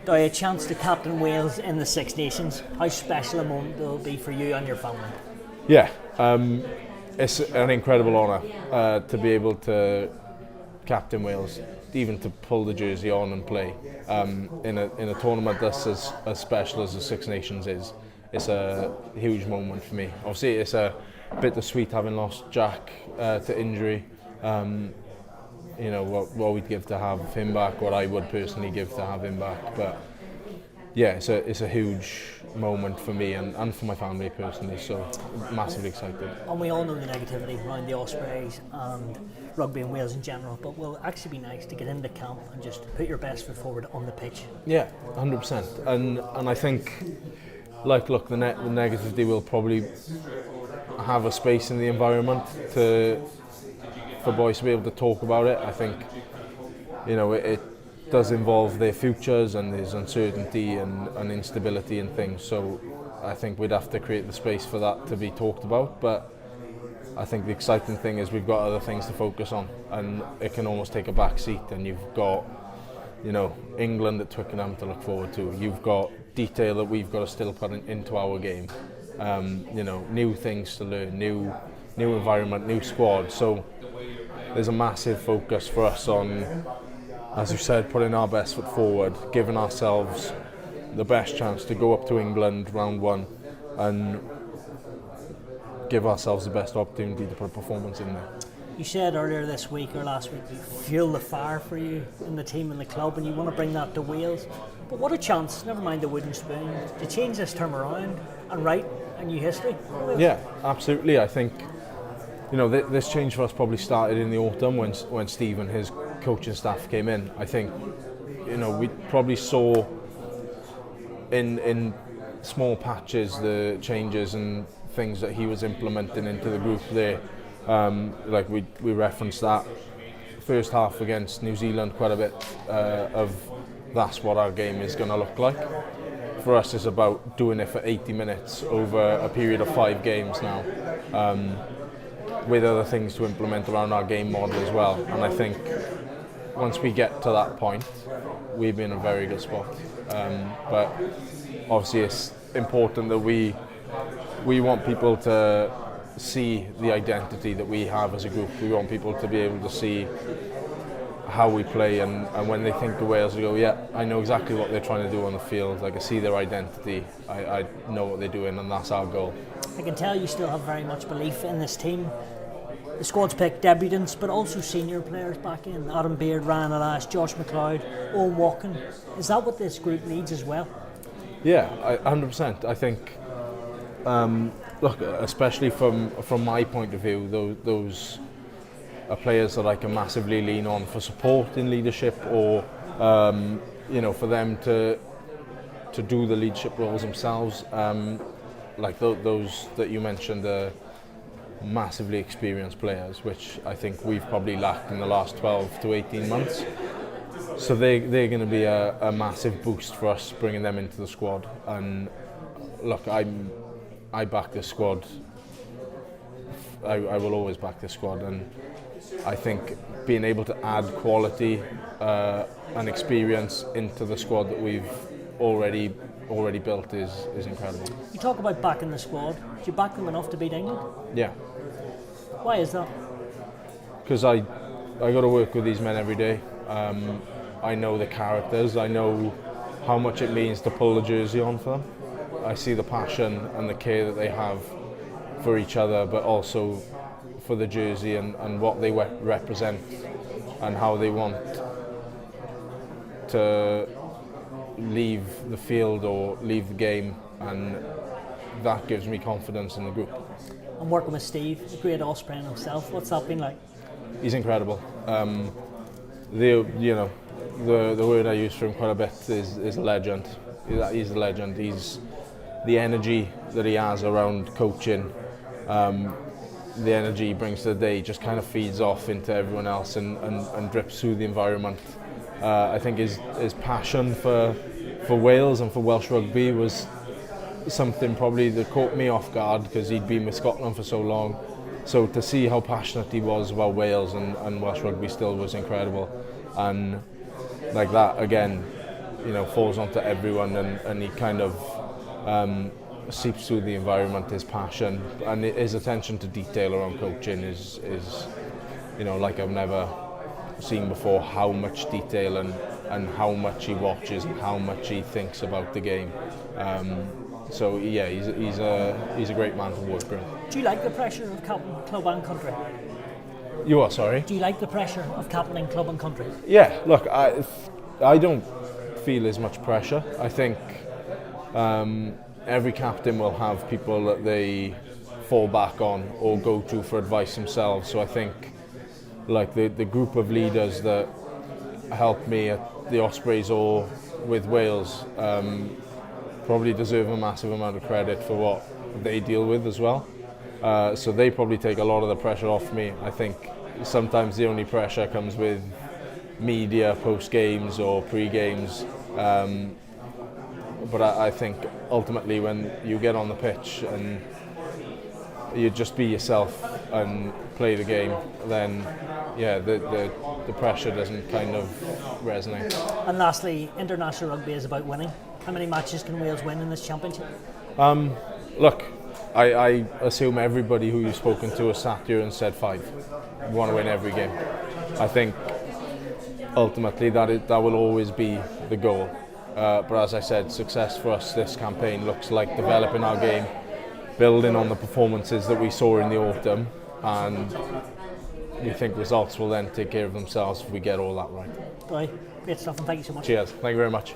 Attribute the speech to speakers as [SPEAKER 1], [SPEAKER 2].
[SPEAKER 1] A chance to captain Wales in the Six Nations. How special a moment will it be for you and your family?
[SPEAKER 2] Yeah, it's an incredible honour to be able to captain Wales, even to pull the jersey on and play in a tournament that's as special as the Six Nations is. It's a huge moment for me. Obviously, it's a bittersweet having lost Jack to injury. You know, what we'd give to have him back, what I would personally give to have him back. But yeah, it's a huge moment for me and for my family personally, so massively excited.
[SPEAKER 1] And we all know the negativity around the Ospreys and rugby in Wales in general, but will it actually be nice to get into camp and just put your best foot forward on the pitch?
[SPEAKER 2] Yeah, 100%. And I think, like, look, the negativity will probably have a space in the environment for boys to be able to talk about it. I think, you know, it does involve their futures and there's uncertainty and instability and things, so I think we'd have to create the space for that to be talked about. But I think the exciting thing is we've got other things to focus on, and it can almost take a back seat, and you've got, you know, England at Twickenham to look forward to. You've got detail that we've got to still put into our game. You know, new things to learn, new environment, new squad. So there's a massive focus for us on, as you said, putting our best foot forward, giving ourselves the best chance to go up to England round one and give ourselves the best opportunity to put a performance in there.
[SPEAKER 1] You said earlier this week or last week you fuel the fire for you in the team and the club, and you want to bring that to Wales. But what a chance, never mind the wooden spoon, to change this term around and write a new history.
[SPEAKER 2] Yeah, absolutely. I think, you know, this change for us probably started in the autumn when Steve and his coaching staff came in. I think, you know, we probably saw in small patches the changes and things that he was implementing into the group there. Like we referenced that first half against New Zealand quite a bit of that's what our game is going to look like. For us, it's about doing it for 80 minutes over a period of 5 games now, with other things to implement around our game model as well. And I think once we get to that point, we'll be in a very good spot. But obviously, it's important that we want people to see the identity that we have as a group. We want people to be able to see how we play, and when they think of Wales, they go, yeah, I know exactly what they're trying to do on the field. I can see their identity. I know what they're doing, and that's our goal.
[SPEAKER 1] I can tell you still have very much belief in this team. The squad's picked debutants, but also senior players back in. Adam Beard, Ryan Elias, Josh McLeod, Owen Watkin. Is that what this group needs as well?
[SPEAKER 2] Yeah, 100%. I think, look, especially from my point of view, those are players that I can massively lean on for support in leadership, or you know, for them to do the leadership roles themselves. Like those that you mentioned are massively experienced players, which I think we've probably lacked in the last 12 to 18 months. So they're going to be a massive boost for us, bringing them into the squad. And look, I back this squad. I will always back this squad, and I think being able to add quality and experience into the squad that we've already built is incredible.
[SPEAKER 1] You talk about backing the squad. Do you back them enough to beat England?
[SPEAKER 2] Yeah.
[SPEAKER 1] Why is that?
[SPEAKER 2] Because I got to work with these men every day. I know the characters. I know how much it means to pull the jersey on for them. I see the passion and the care that they have for each other, but also for the jersey and what they represent and how they want to leave the field or leave the game, and that gives me confidence in the group.
[SPEAKER 1] I'm working with Steve, a great Osprey himself. What's that been like?
[SPEAKER 2] He's incredible. The word I use for him quite a bit is a legend. He's a legend. He's the energy that he has around coaching. The energy he brings to the day just kind of feeds off into everyone else and drips through the environment. I think his passion for Wales and for Welsh rugby was something probably that caught me off guard, because he'd been with Scotland for so long. So to see how passionate he was about Wales and Welsh rugby still was incredible. And like that, again, falls onto everyone, and he kind of seeps through the environment. His passion and his attention to detail around coaching is like I've never seen before. How much detail and how much he watches and how much he thinks about the game. So yeah, he's a great man to work with.
[SPEAKER 1] Do you like the pressure of captain club and country?
[SPEAKER 2] You are, sorry?
[SPEAKER 1] Do you like the pressure of captaining club and country?
[SPEAKER 2] Yeah, look, I don't feel as much pressure. I think every captain will have people that they fall back on or go to for advice themselves. So I think like the group of leaders that helped me at the Ospreys or with Wales probably deserve a massive amount of credit for what they deal with as well. So they probably take a lot of the pressure off me. I think sometimes the only pressure comes with media post games or pre games. But I think ultimately when you get on the pitch and you just be yourself and play the game, then yeah, the pressure doesn't kind of resonate.
[SPEAKER 1] And lastly, international rugby is about winning. How many matches can Wales win in this championship?
[SPEAKER 2] Look, I assume everybody who you've spoken to has sat here and said 5. We want to win every game. I think ultimately that will always be the goal. But as I said, success for us this campaign looks like developing our game, building on the performances that we saw in the autumn, and we think results will then take care of themselves if we get all that right.
[SPEAKER 1] Right, great stuff, and thank you so much.
[SPEAKER 2] Cheers, thank you very much.